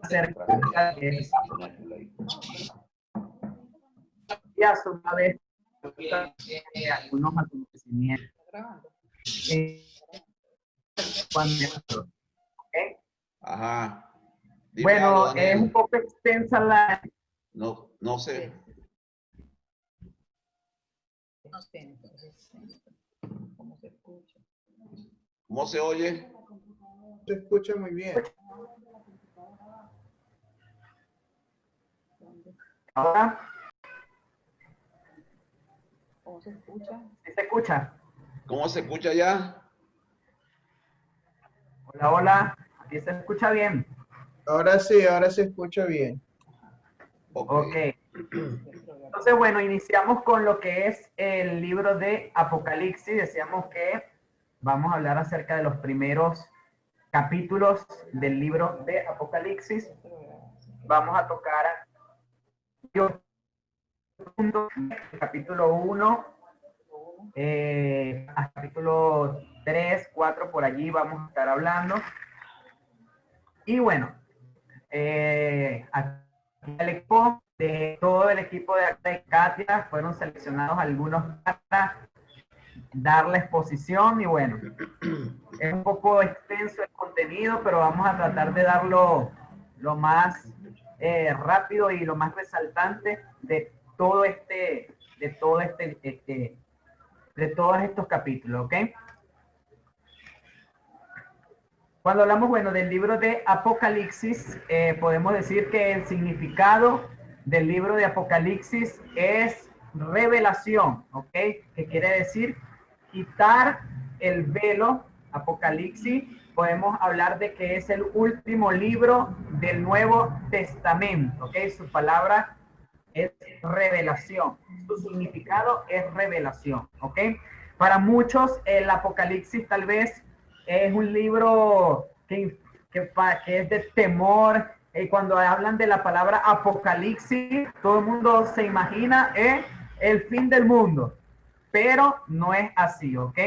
acerca de y a su vez algunos acontecimientos ¿okay? Ajá. Dime Bueno, algo, es un poco extensa la... No sé. No sé, entonces, ¿cómo se escucha? ¿Cómo se oye? Se escucha muy bien. Ahora, ¿Cómo se escucha? ¿sí se escucha? ¿Cómo se escucha ya? Hola, hola, aquí se escucha bien. Ahora sí, ahora se escucha bien. Ok. Entonces, bueno, iniciamos con lo que es el libro de Apocalipsis. Decíamos que vamos a hablar acerca de los primeros capítulos del libro de Apocalipsis. Vamos a tocar el capítulo 1, capítulo 3, 4, por allí vamos a estar hablando. Y bueno, aquí el equipo de todo el equipo de Katia fueron seleccionados algunos para dar la exposición y bueno, es un poco extenso el contenido, pero vamos a tratar de darlo lo más rápido y lo más resaltante de todo de todos estos capítulos, ¿ok? Cuando hablamos, bueno, del libro de Apocalipsis, podemos decir que el significado del libro de Apocalipsis es revelación, ¿ok? Que quiere decir quitar el velo. Apocalipsis, podemos hablar de que es el último libro del Nuevo Testamento, ¿ok? Su palabra es revelación, su significado es revelación, ¿ok? Para muchos el Apocalipsis tal vez es un libro que es de temor. Cuando hablan de la palabra apocalipsis, todo el mundo se imagina el fin del mundo, pero no es así, ¿ok?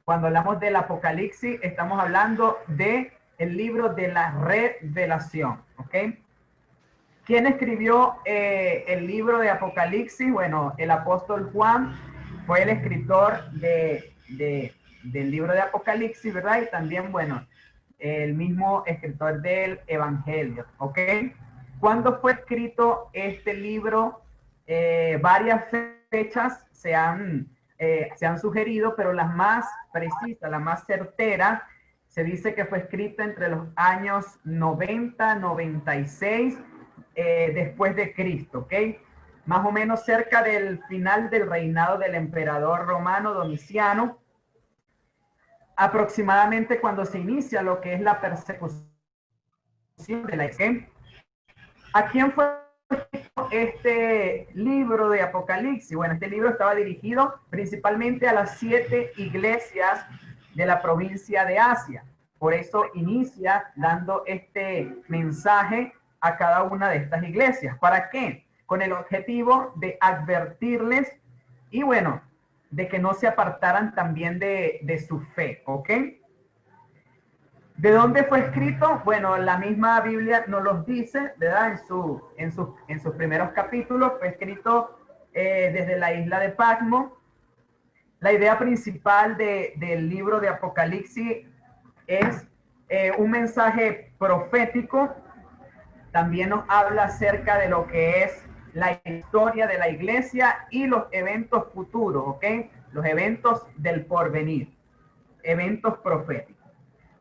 Cuando hablamos del apocalipsis, estamos hablando de el libro de la revelación, ¿ok? ¿Quién escribió el libro de Apocalipsis? Bueno, el apóstol Juan fue el escritor del libro de Apocalipsis, ¿verdad? Y también, bueno, el mismo escritor del Evangelio, ¿ok? ¿Cuándo fue escrito este libro? Varias fechas se han sugerido, pero las más precisas, la más certera, se dice que fue escrita entre los años 90, 96, después de Cristo, ¿ok? Más o menos cerca del final del reinado del emperador romano Domiciano, aproximadamente cuando se inicia lo que es la persecución de la iglesia. ¿A quién fue este libro de Apocalipsis? Bueno, este libro estaba dirigido principalmente a las 7 iglesias de la provincia de Asia. Por eso inicia dando este mensaje a cada una de estas iglesias. ¿Para qué? Con el objetivo de advertirles y bueno, de que no se apartaran también de su fe, ¿ok? ¿De dónde fue escrito? Bueno, la misma Biblia nos los dice, ¿verdad? En sus primeros capítulos fue escrito desde la isla de Patmos. La idea principal del libro de Apocalipsis es un mensaje profético. También nos habla acerca de lo que es la historia de la iglesia y los eventos futuros, ¿ok? Los eventos del porvenir, eventos proféticos.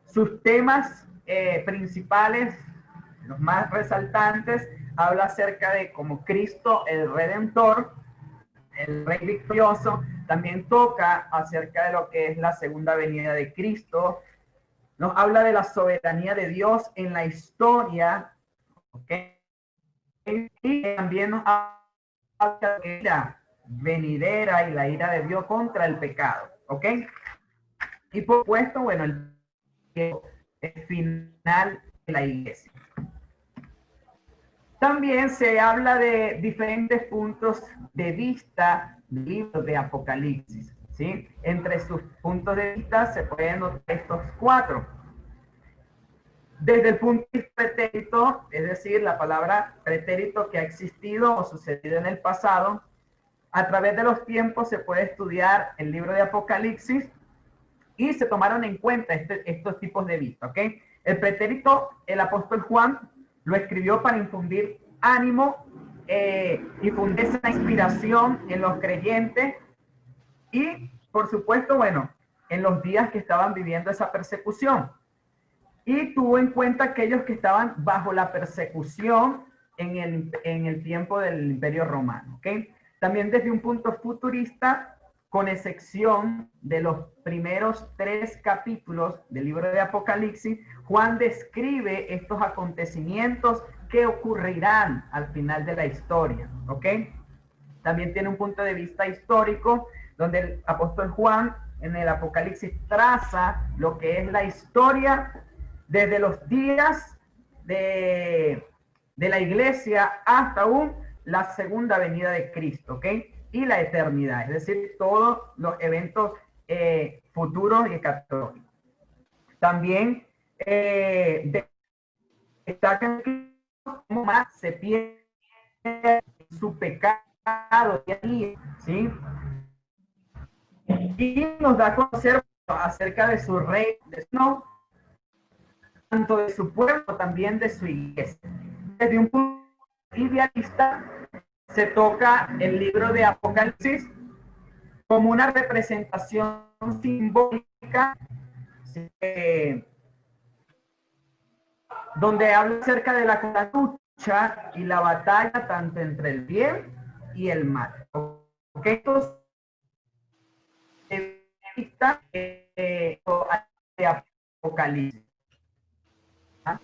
Sus temas principales, los más resaltantes, habla acerca de cómo Cristo, el Redentor, el Rey victorioso. También toca acerca de lo que es la segunda venida de Cristo. Nos habla de la soberanía de Dios en la historia, ¿ok? Y también nos habla de la venidera y la ira de Dios contra el pecado, ¿ok? Y por supuesto, bueno, el final de la iglesia. También se habla de diferentes puntos de vista del libro de Apocalipsis. ¿sí? Entre sus puntos de vista se pueden notar estos 4. Desde el punto de vista pretérito, es decir, la palabra pretérito que ha existido o sucedido en el pasado, a través de los tiempos se puede estudiar el libro de Apocalipsis y se tomaron en cuenta estos tipos de vista, ¿ok? El pretérito, el apóstol Juan lo escribió para infundir ánimo, infundir esa inspiración en los creyentes y, por supuesto, bueno, en los días que estaban viviendo esa persecución. Y tuvo en cuenta aquellos que estaban bajo la persecución en el tiempo del Imperio Romano, ¿ok? También desde un punto futurista, con excepción de los primeros 3 capítulos del libro de Apocalipsis, Juan describe estos acontecimientos que ocurrirán al final de la historia, ¿ok? También tiene un punto de vista histórico, donde el apóstol Juan en el Apocalipsis traza lo que es la historia desde los días de la iglesia hasta aún la segunda venida de Cristo, ¿ok? Y la eternidad, es decir, todos los eventos futuros y escatológicos. También destacan cómo más se pierde su pecado, ¿sí? Y nos da a conocer acerca de su rey, tanto de su pueblo, también de su iglesia. Desde un punto idealista, se toca el libro de Apocalipsis como una representación simbólica donde habla acerca de la lucha y la batalla tanto entre el bien y el mal. ¿Okay? Estos de Apocalipsis. ¿Ah?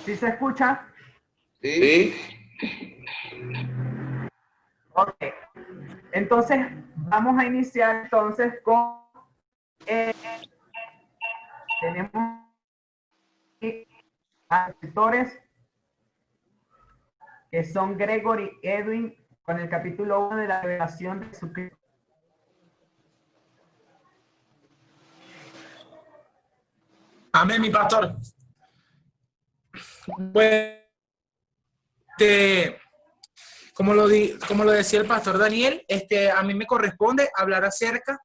¿Sí se escucha? Sí. Ok. Entonces, vamos a iniciar entonces con tenemos escritores que son Gregory Edwin con el capítulo 1 de la revelación de Jesucristo. Amén, mi pastor. Pues, como lo decía el pastor Daniel, a mí me corresponde hablar acerca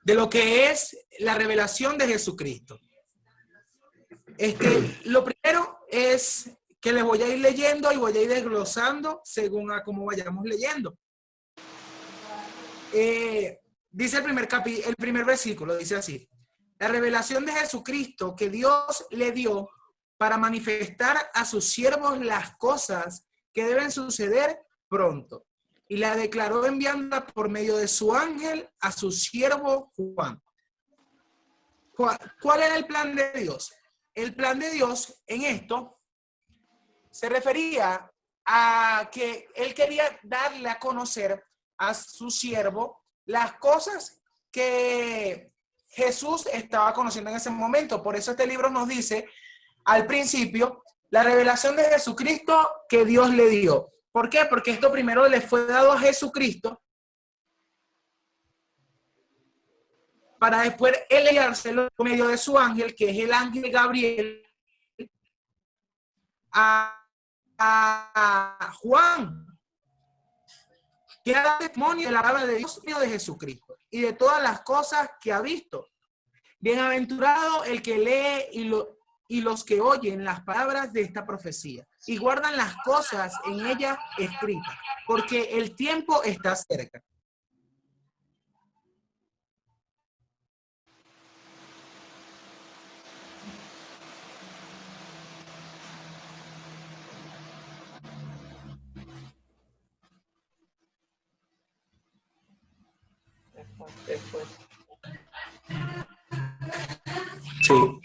de lo que es la revelación de Jesucristo. Lo primero es que les voy a ir leyendo y voy a ir desglosando según a cómo vayamos leyendo. Dice el primer versículo, dice así: la revelación de Jesucristo que Dios le dio para manifestar a sus siervos las cosas que deben suceder pronto. Y la declaró enviándola por medio de su ángel a su siervo Juan. ¿Cuál era el plan de Dios? El plan de Dios en esto se refería a que él quería darle a conocer a su siervo las cosas que Jesús estaba conociendo en ese momento. Por eso este libro nos dice al principio la revelación de Jesucristo que Dios le dio. ¿Por qué? Porque esto primero le fue dado a Jesucristo para después él enviárselo por medio de su ángel, que es el ángel Gabriel, a Juan, que da testimonio de la palabra de Dios y de Jesucristo y de todas las cosas que ha visto. Bienaventurado el que lee y los que oyen las palabras de esta profecía y guardan las cosas en ella escritas, porque el tiempo está cerca. Después. Sí.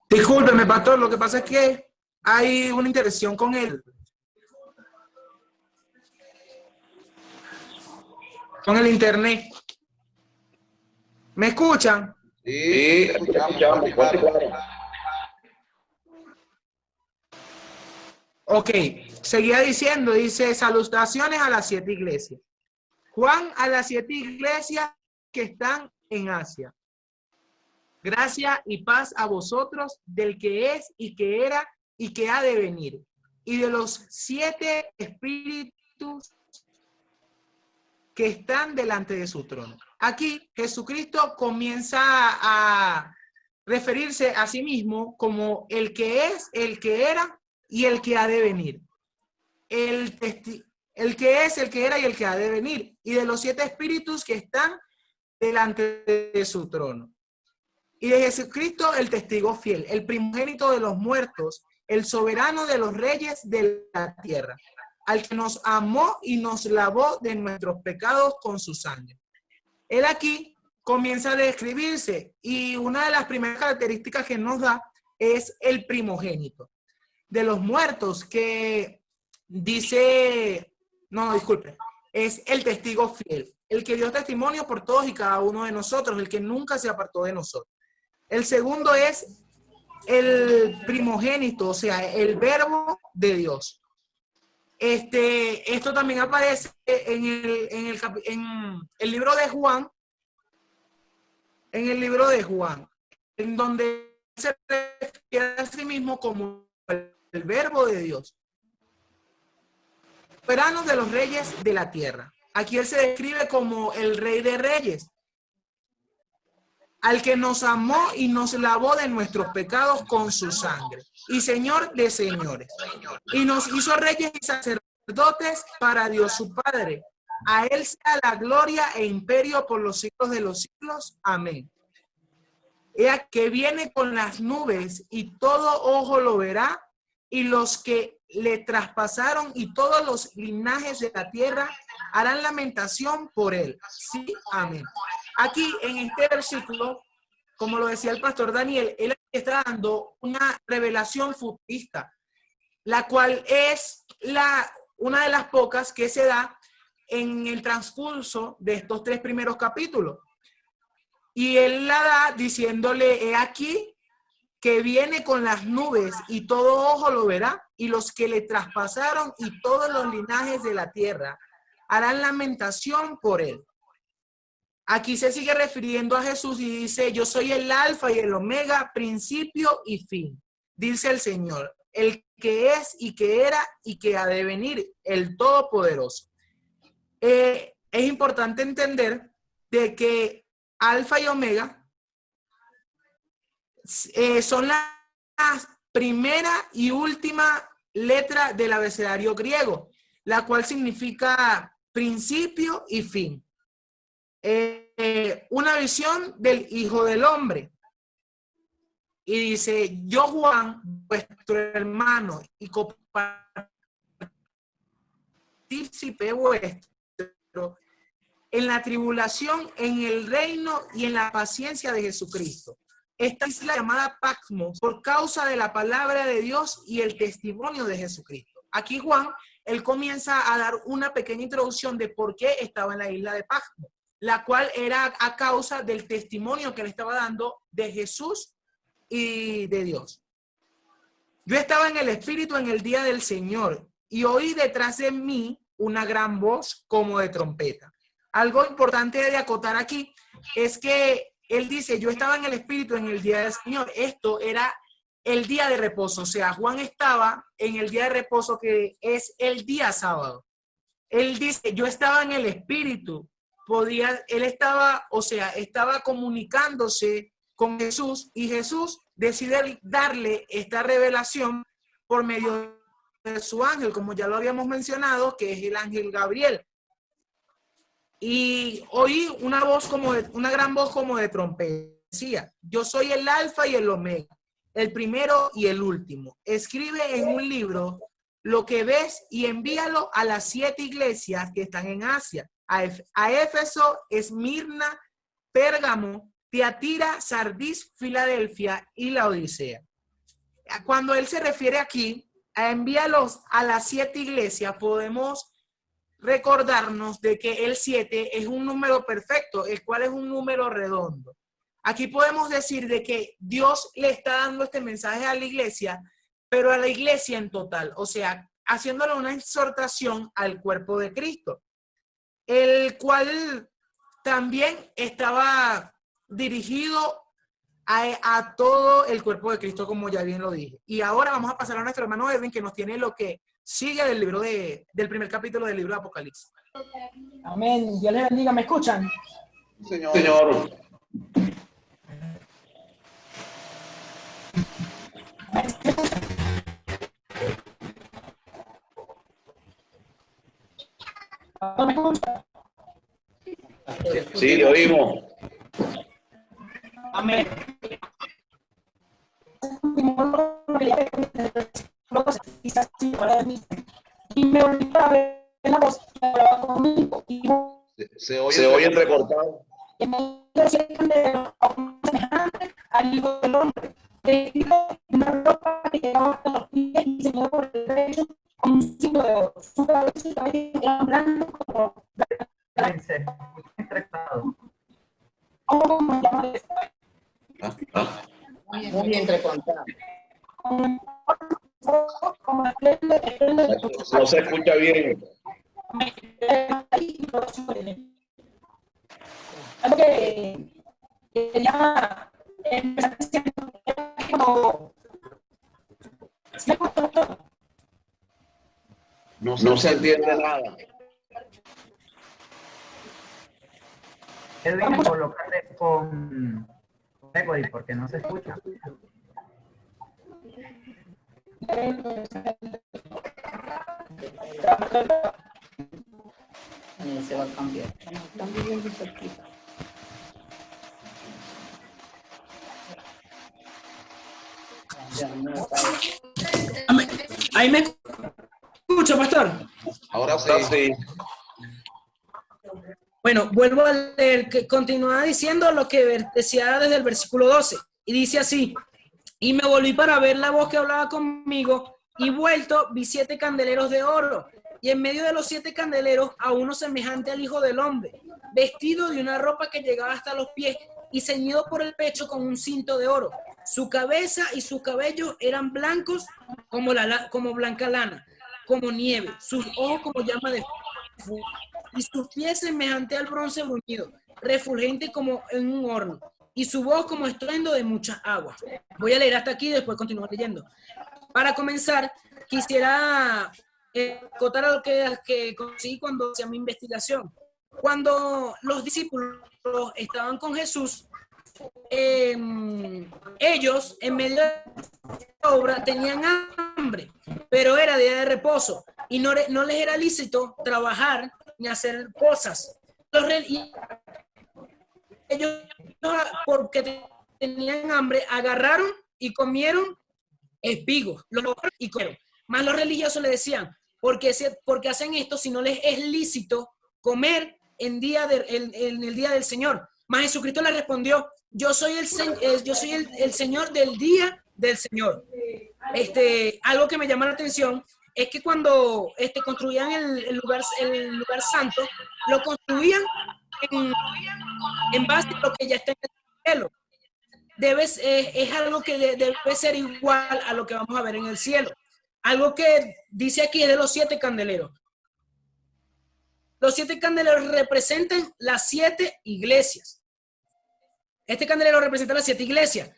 Discúlpeme, pastor, lo que pasa es que hay una interacción con él. Con el internet. ¿Me escuchan? Ok, seguía diciendo, dice, salutaciones a las 7 iglesias. Juan, a las 7 iglesias que están en Asia. Gracia y paz a vosotros, del que es y que era y que ha de venir, y de los 7 espíritus que están delante de su trono. Aquí Jesucristo comienza a referirse a sí mismo como el que es, el que era y el que ha de venir. El que es, el que era y el que ha de venir. Y de los 7 espíritus que están delante de su trono. Y de Jesucristo el testigo fiel, el primogénito de los muertos, el soberano de los reyes de la tierra, al que nos amó y nos lavó de nuestros pecados con su sangre. Él aquí comienza a describirse y una de las primeras características que nos da es el primogénito de los muertos, que dice, no, disculpe, es el testigo fiel, el que dio testimonio por todos y cada uno de nosotros, el que nunca se apartó de nosotros. El segundo es el primogénito, o sea, el verbo de Dios. Esto también aparece en el libro de Juan, en donde se refiere a sí mismo como el verbo de Dios. Soberano de los reyes de la tierra. Aquí él se describe como el rey de reyes, al que nos amó y nos lavó de nuestros pecados con su sangre, y Señor de señores, y nos hizo reyes y sacerdotes para Dios su Padre. A él sea la gloria e imperio por los siglos de los siglos. Amén. Ella que viene con las nubes, y todo ojo lo verá, y los que le traspasaron y todos los linajes de la tierra harán lamentación por él. Sí, amén. Aquí en este versículo, como lo decía el pastor Daniel, él está dando una revelación futurista, la cual es una de las pocas que se da en el transcurso de estos 3 primeros capítulos. Y él la da diciéndole, he aquí que viene con las nubes y todo ojo lo verá, y los que le traspasaron y todos los linajes de la tierra harán lamentación por él. Aquí se sigue refiriendo a Jesús y dice, yo soy el alfa y el omega, principio y fin, dice el Señor, el que es y que era y que ha de venir, el todopoderoso. Es importante entender de que alfa y omega son las primera y última letra del abecedario griego, la cual significa principio y fin. Una visión del Hijo del Hombre. Y dice, yo Juan, vuestro hermano y copartícipe vuestro, en la tribulación, en el reino y en la paciencia de Jesucristo. Esta es la llamada Patmos por causa de la palabra de Dios y el testimonio de Jesucristo. Aquí Juan, él comienza a dar una pequeña introducción de por qué estaba en la isla de Patmos, la cual era a causa del testimonio que le estaba dando de Jesús y de Dios. Yo estaba en el Espíritu en el día del Señor y oí detrás de mí una gran voz como de trompeta. Algo importante de acotar aquí es que él dice, yo estaba en el Espíritu en el día del Señor. Esto era el día de reposo. O sea, Juan estaba en el día de reposo, que es el día sábado. Él dice, yo estaba en el Espíritu. Él estaba, o sea, estaba comunicándose con Jesús, y Jesús decide darle esta revelación por medio de su ángel, como ya lo habíamos mencionado, que es el ángel Gabriel. Y oí una gran voz como de trompeta. Decía, yo soy el alfa y el omega, el primero y el último. Escribe en un libro lo que ves y envíalo a las 7 iglesias que están en Asia, a Éfeso, Esmirna, Pérgamo, Tiatira, Sardis, Filadelfia y la Odisea. Cuando él se refiere aquí a envíalos a las 7 iglesias, podemos recordarnos de que el 7 es un número perfecto, el cual es un número redondo. Aquí podemos decir de que Dios le está dando este mensaje a la iglesia pero a la iglesia en total, o sea, haciéndole una exhortación al cuerpo de Cristo, el cual también estaba dirigido a todo el cuerpo de Cristo, como ya bien lo dije. Y ahora vamos a pasar a nuestro hermano Edwin, que nos tiene lo que sigue del libro del primer capítulo del libro de Apocalipsis. Amén. Dios les bendiga. ¿Me escuchan? Señor. Señor. ¿No me escuchan? Sí, le oímos. Amén. Y me volví a ver la voz que hablaba conmigo. Y Se oye. Se oye entrecortado. me decía al Hijo del Hombre, vestido de una ropa que llegaba hasta los pies y ceñido por el pecho con un cinto de oro. Su cabeza y cabello eran blancos como ¿cómo se llama eso? Muy entrecontado. No se escucha bien. Algo que ya empezar diciendo como No se entiende nada. Edwin, colócate con eco porque no se escucha. Se va a cambiar. Están viviendo cerquita. Ya, no está. ahí me escucho, pastor. Ahora sí. Sí. Bueno, vuelvo a leer, que continúa diciendo lo que decía desde el versículo 12, y dice así: y me volví para ver la voz que hablaba conmigo, y vuelto vi 7 candeleros de oro, y en medio de los 7 candeleros a uno semejante al Hijo del Hombre, vestido de una ropa que llegaba hasta los pies, y ceñido por el pecho con un cinto de oro. Su cabeza y su cabello eran blancos como blanca lana, como nieve, sus ojos como llama de fuego, y sus pies semejante al bronce bruñido, refulgente como en un horno, y su voz como estruendo de muchas aguas. Voy a leer hasta aquí y después continuar leyendo. Para comenzar, quisiera acotar a lo que conseguí cuando hacía mi investigación. Cuando los discípulos estaban con Jesús, ellos en medio de la obra tenían hambre, pero era día de reposo y no les era lícito trabajar ni hacer cosas. Y ellos, porque tenían hambre, agarraron y comieron espigos, y comieron. Más los religiosos le decían: porque hacen esto si no les es lícito comer en el día del Señor? Mas Jesucristo le respondió: yo soy el Señor del día del Señor. Algo que me llama la atención es que cuando construían el lugar santo, lo construían en base a lo que ya está en el cielo. Es algo que debe ser igual a lo que vamos a ver en el cielo. Algo que dice aquí es de los 7 candeleros. Los 7 candeleros representan las 7 iglesias. Este candelero representa las 7 iglesias.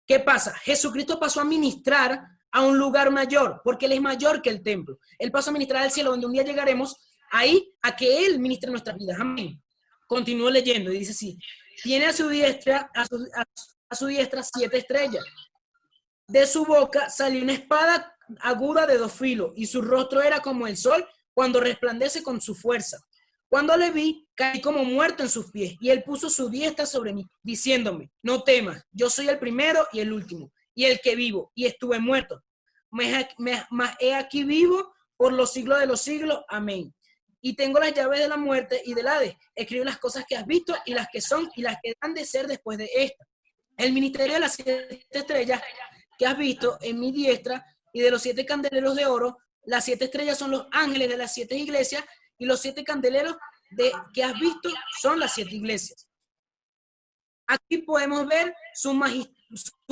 ¿Qué pasa? Jesucristo pasó a ministrar a un lugar mayor, porque Él es mayor que el templo. Él pasó a ministrar al cielo, donde un día llegaremos ahí a que Él ministre nuestras vidas. Amén. Continúo leyendo y dice así: tiene a su diestra 7 estrellas. De su boca salió una espada aguda de 2 filos, y su rostro era como el sol cuando resplandece con su fuerza. Cuando le vi, caí como muerto en sus pies, y él puso su diestra sobre mí, diciéndome: no temas, yo soy el primero y el último, y el que vivo, y estuve muerto. Mas he aquí vivo por los siglos de los siglos. Amén. Y tengo las llaves de la muerte y del Hades. Escribe las cosas que has visto, y las que son, y las que han de ser después de esta. El ministerio de las 7 estrellas que has visto en mi diestra, y de los 7 candeleros de oro, las 7 estrellas son los ángeles de las 7 iglesias, y los 7 candeleros que has visto son las 7 iglesias. Aquí podemos ver su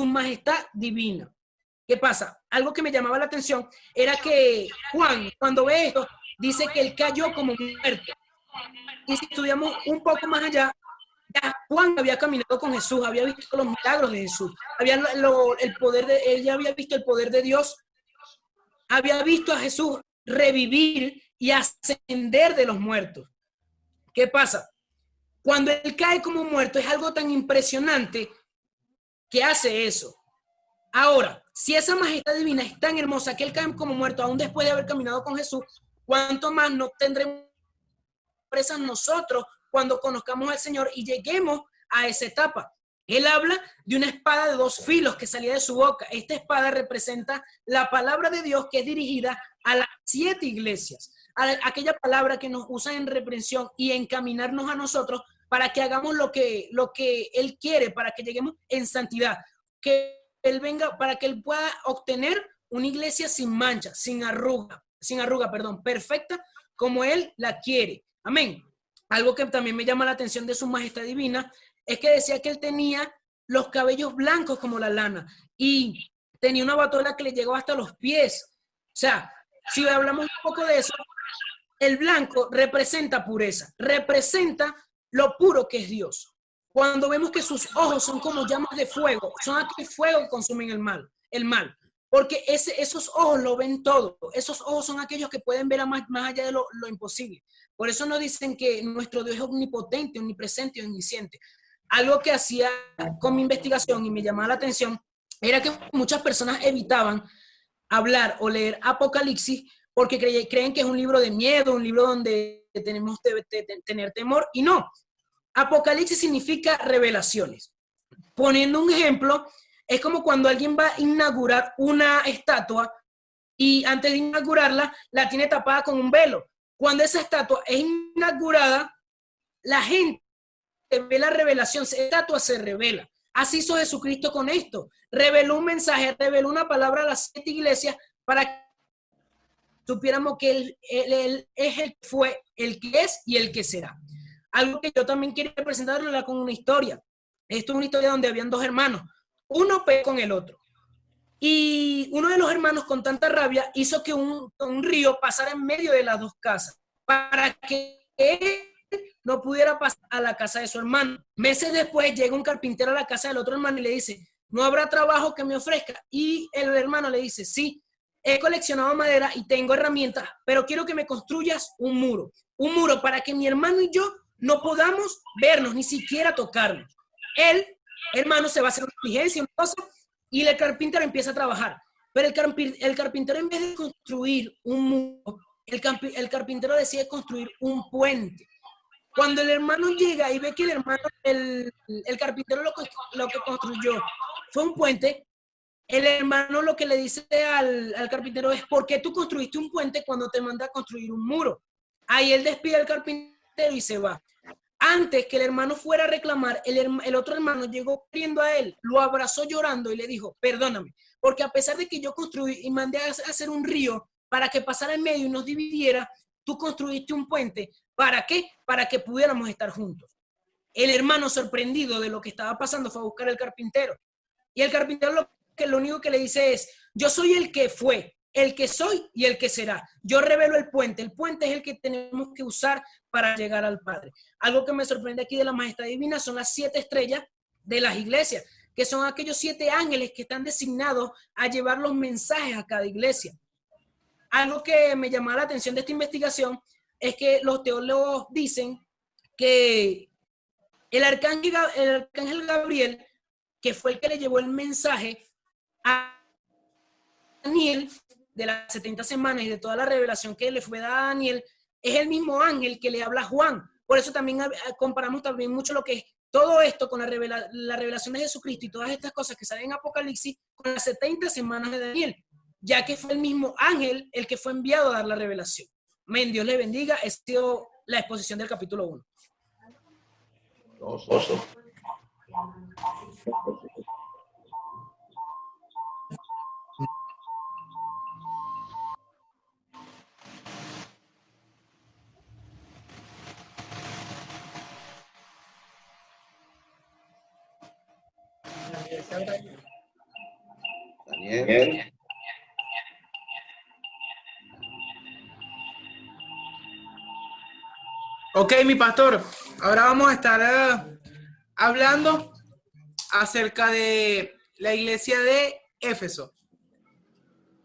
majestad divina. ¿Qué pasa? Algo que me llamaba la atención era que Juan, cuando ve esto, dice que él cayó como muerto. Y si estudiamos un poco más allá, ya Juan había caminado con Jesús, había visto los milagros de Jesús, el poder él ya había visto el poder de Dios, había visto a Jesús revivir y ascender de los muertos. ¿Qué pasa? Cuando él cae como muerto es algo tan impresionante que hace eso. Ahora, si esa majestad divina es tan hermosa que él cae como muerto aún después de haber caminado con Jesús, ¿cuánto más no tendremos presas nosotros cuando conozcamos al Señor y lleguemos a esa etapa? Él habla de una espada de 2 filos que salía de su boca. Esta espada representa la palabra de Dios que es dirigida a las 7 iglesias, a aquella palabra que nos usa en reprensión y encaminarnos a nosotros para que hagamos lo que Él quiere, para que lleguemos en santidad, que Él venga, para que Él pueda obtener una iglesia sin mancha, sin arruga, perfecta como Él la quiere. Amén. Algo que también me llama la atención de su majestad divina es que decía que Él tenía los cabellos blancos como la lana y tenía una batola que le llegó hasta los pies. O sea, si hablamos un poco de eso, el blanco representa pureza, representa lo puro que es Dios. Cuando vemos que sus ojos son como llamas de fuego, son aquel fuego que consumen el mal, porque esos ojos lo ven todo, esos ojos son aquellos que pueden ver más allá de lo imposible. Por eso nos dicen que nuestro Dios es omnipotente, omnipresente y omnisciente. Algo que hacía con mi investigación y me llamaba la atención era que muchas personas evitaban hablar o leer Apocalipsis porque creen que es un libro de miedo, un libro donde tenemos que tener temor, y no. Apocalipsis significa revelaciones. Poniendo un ejemplo, es como cuando alguien va a inaugurar una estatua y antes de inaugurarla la tiene tapada con un velo. Cuando esa estatua es inaugurada, la gente ve la revelación, esa estatua se revela. Así hizo Jesucristo con esto. Reveló un mensaje, reveló una palabra a las 7 iglesias para que supiéramos que él es el que fue, el que es y el que será. Algo que yo también quería presentarle con una historia. Esto es una historia donde habían 2 hermanos. Uno peleó con el otro. Y uno de los hermanos, con tanta rabia, hizo que un río pasara en medio de las 2 casas para que él no pudiera pasar a la casa de su hermano. Meses después llega un carpintero a la casa del otro hermano y le dice: ¿no habrá trabajo que me ofrezca? Y el hermano le dice: sí, he coleccionado madera y tengo herramientas, pero quiero que me construyas un muro para que mi hermano y yo no podamos vernos, ni siquiera tocarnos. El hermano se va a hacer una diligencia, una cosa, y el carpintero empieza a trabajar. Pero el carpintero, en vez de construir un muro, el carpintero decide construir un puente. Cuando el hermano llega y ve que el carpintero lo que construyó fue un puente, el hermano lo que le dice al carpintero es: ¿por qué tú construiste un puente cuando te manda a construir un muro? Ahí él despide al carpintero y se va. Antes que el hermano fuera a reclamar, el otro hermano llegó corriendo a él, lo abrazó llorando y le dijo: perdóname, porque a pesar de que yo construí y mandé a hacer un río para que pasara en medio y nos dividiera, tú construiste un puente. ¿Para qué? Para que pudiéramos estar juntos. El hermano, sorprendido de lo que estaba pasando, fue a buscar al carpintero. Y el carpintero lo único que le dice es: yo soy el que fue, el que soy y el que será. Yo revelo el puente. El puente es el que tenemos que usar para llegar al Padre. Algo que me sorprende aquí de la majestad divina son las 7 estrellas de las iglesias, que son aquellos 7 ángeles que están designados a llevar los mensajes a cada iglesia. Algo que me llamó la atención de esta investigación es que los teólogos dicen que el arcángel Gabriel, que fue el que le llevó el mensaje a Daniel de las 70 semanas y de toda la revelación que le fue dada a Daniel, es el mismo ángel que le habla a Juan. Por eso también comparamos también mucho lo que es todo esto con la revelación de Jesucristo y todas estas cosas que salen en Apocalipsis con las 70 semanas de Daniel, ya que fue el mismo ángel el que fue enviado a dar la revelación. Amén, Dios le bendiga. Esta ha sido la exposición del capítulo 1. Oso. Bien. Ok, mi pastor, ahora vamos a estar hablando acerca de la iglesia de Éfeso,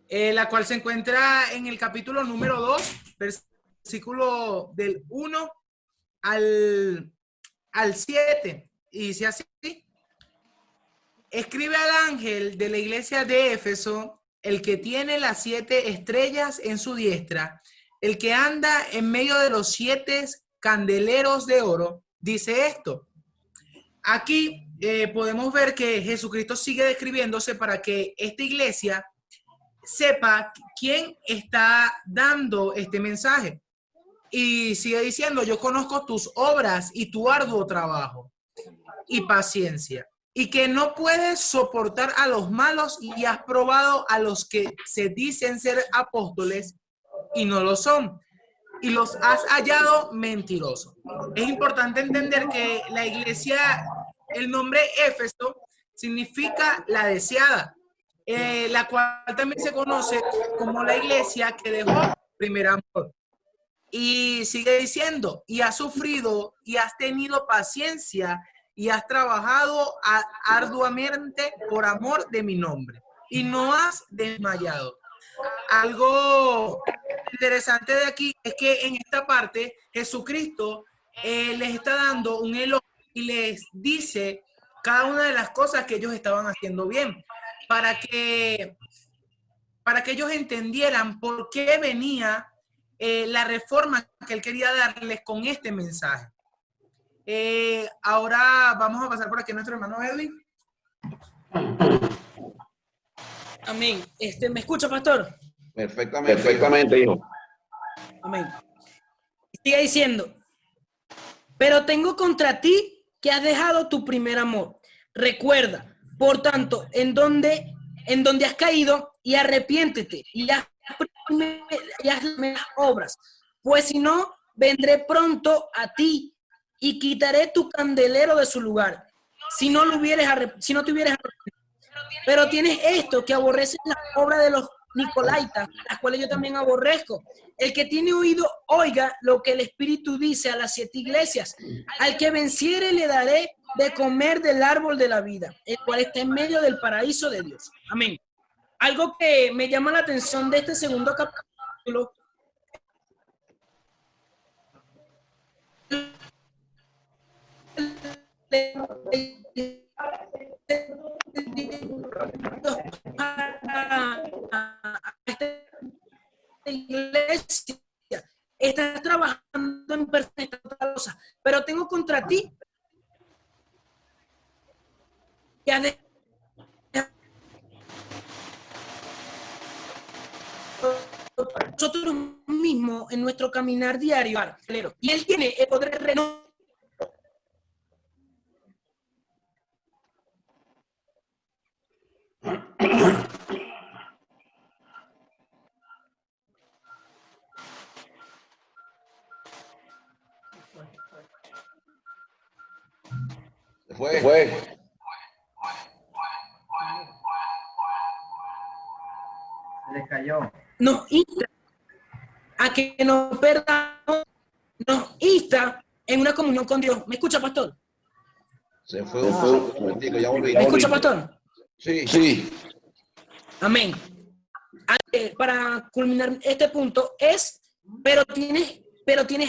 la cual se encuentra en el capítulo número 2, versículo del 1 al 7, y dice así: escribe al ángel de la iglesia de Éfeso, el que tiene las 7 estrellas en su diestra, el que anda en medio de los 7 candeleros de oro, dice esto. Aquí podemos ver que Jesucristo sigue describiéndose para que esta iglesia sepa quién está dando este mensaje. Y sigue diciendo: yo conozco tus obras y tu arduo trabajo y paciencia, y que no puedes soportar a los malos, y has probado a los que se dicen ser apóstoles y no lo son, y los has hallado mentirosos. Es importante entender que la iglesia, el nombre Éfeso, significa la deseada, la cual también se conoce como la iglesia que dejó primer amor. Y sigue diciendo: y has sufrido y has tenido paciencia y has trabajado arduamente por amor de mi nombre y no has desmayado. Algo interesante de aquí es que en esta parte Jesucristo les está dando un elogio y les dice cada una de las cosas que ellos estaban haciendo bien, para que ellos entendieran por qué venía la reforma que él quería darles con este mensaje. Ahora vamos a pasar por aquí a nuestro hermano Edwin. Amén. ¿Me escucha, pastor? Perfectamente, hijo. Amén. Sigue diciendo: pero tengo contra ti que has dejado tu primer amor. Recuerda, por tanto, en donde has caído, y arrepiéntete y haz las obras, pues si no, vendré pronto a ti y quitaré tu candelero de su lugar, si no te hubieras arrepentido. Pero tienes esto, que aborreces la obra de los nicolaitas, las cuales yo también aborrezco. El que tiene oído, oiga lo que el Espíritu dice a las 7 iglesias. Al que venciere le daré de comer del árbol de la vida, el cual está en medio del paraíso de Dios. Amén. Algo que me llama la atención de este segundo capítulo esta iglesia, estás trabajando en perfecta cosa, pero tengo contra ti que has de nosotros mismos en nuestro caminar diario, y él tiene el poder de renovar. Se fue. Se le cayó. Nos insta a que nos perdamos, nos insta en una comunión con Dios. ¿Me escucha, pastor? Se fue un momentico, ya volví. ¿Me escucha, pastor? Sí. Amén. Para culminar este punto pero tienes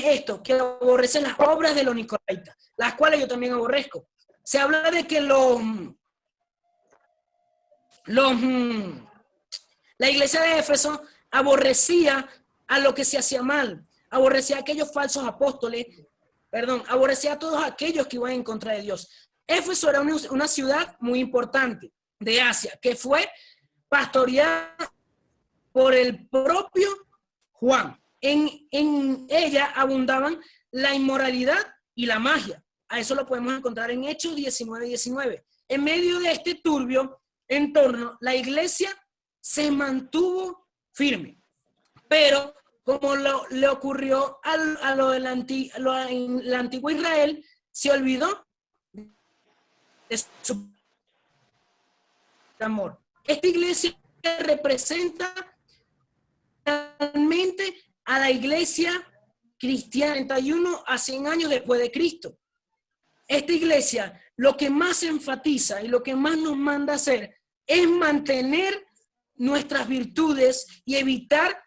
esto, que aborrecen las obras de los nicolaitas, las cuales yo también aborrezco. Se habla de que la iglesia de Éfeso aborrecía a lo que se hacía mal, aborrecía a aquellos falsos apóstoles, aborrecía a todos aquellos que iban en contra de Dios. Éfeso era una ciudad muy importante de Asia, que fue pastoreada por el propio Juan. En ella abundaban la inmoralidad y la magia. A eso lo podemos encontrar en Hechos 19:19. En medio de este turbio entorno, la iglesia se mantuvo firme. Pero como le ocurrió a lo del antiguo Israel, se olvidó de su amor. Esta iglesia representa realmente a la iglesia cristiana 31 a 100 años después de Cristo. Esta iglesia lo que más enfatiza y lo que más nos manda a hacer es mantener nuestras virtudes y evitar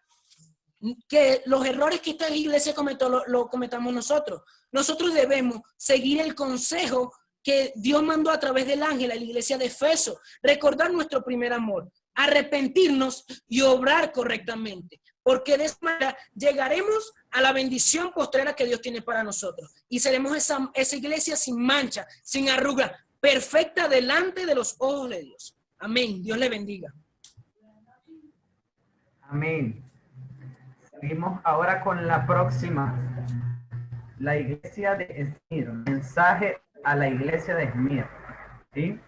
que los errores que esta iglesia cometió lo cometamos nosotros. Nosotros debemos seguir el consejo que Dios mandó a través del ángel a la iglesia de Efeso, recordar nuestro primer amor, arrepentirnos y obrar correctamente, porque de esa manera llegaremos a la bendición postrera que Dios tiene para nosotros y seremos esa iglesia sin mancha, sin arruga, perfecta delante de los ojos de Dios. Amén. Dios le bendiga. Amén. Seguimos ahora con la próxima. La iglesia de Esmirna. Mensaje a la iglesia de Esmirna. ¿Sí?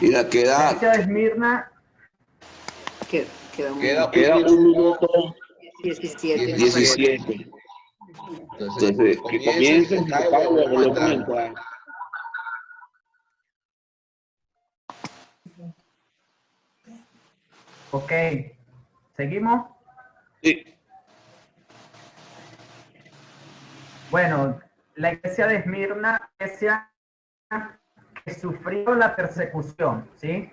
Queda La iglesia de Esmirna. queda un minuto 17. 17. Entonces, que comiencen a entrar. Ok. ¿Seguimos? Sí. Bueno, la iglesia de Esmirna, iglesia que sufrió la persecución, ¿sí?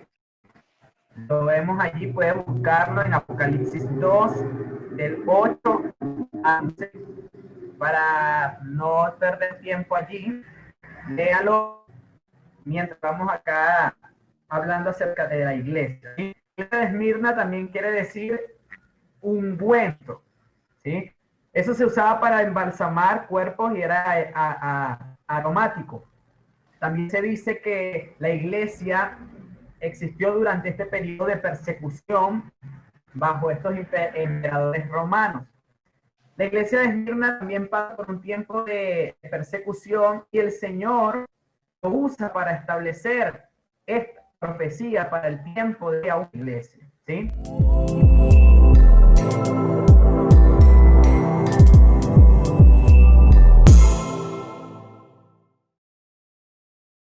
Lo vemos allí, puede buscarlo en Apocalipsis 2, del 8 a 11. Para no perder tiempo allí, léalo mientras vamos acá hablando acerca de la iglesia. ¿Sí? La iglesia de Esmirna también quiere decir ungüento, ¿sí? Eso se usaba para embalsamar cuerpos y era aromático. También se dice que la iglesia existió durante este periodo de persecución bajo estos emperadores romanos. La iglesia de Esmirna también pasa por un tiempo de persecución y el Señor lo usa para establecer esta profecía para el tiempo de la iglesia, ¿sí?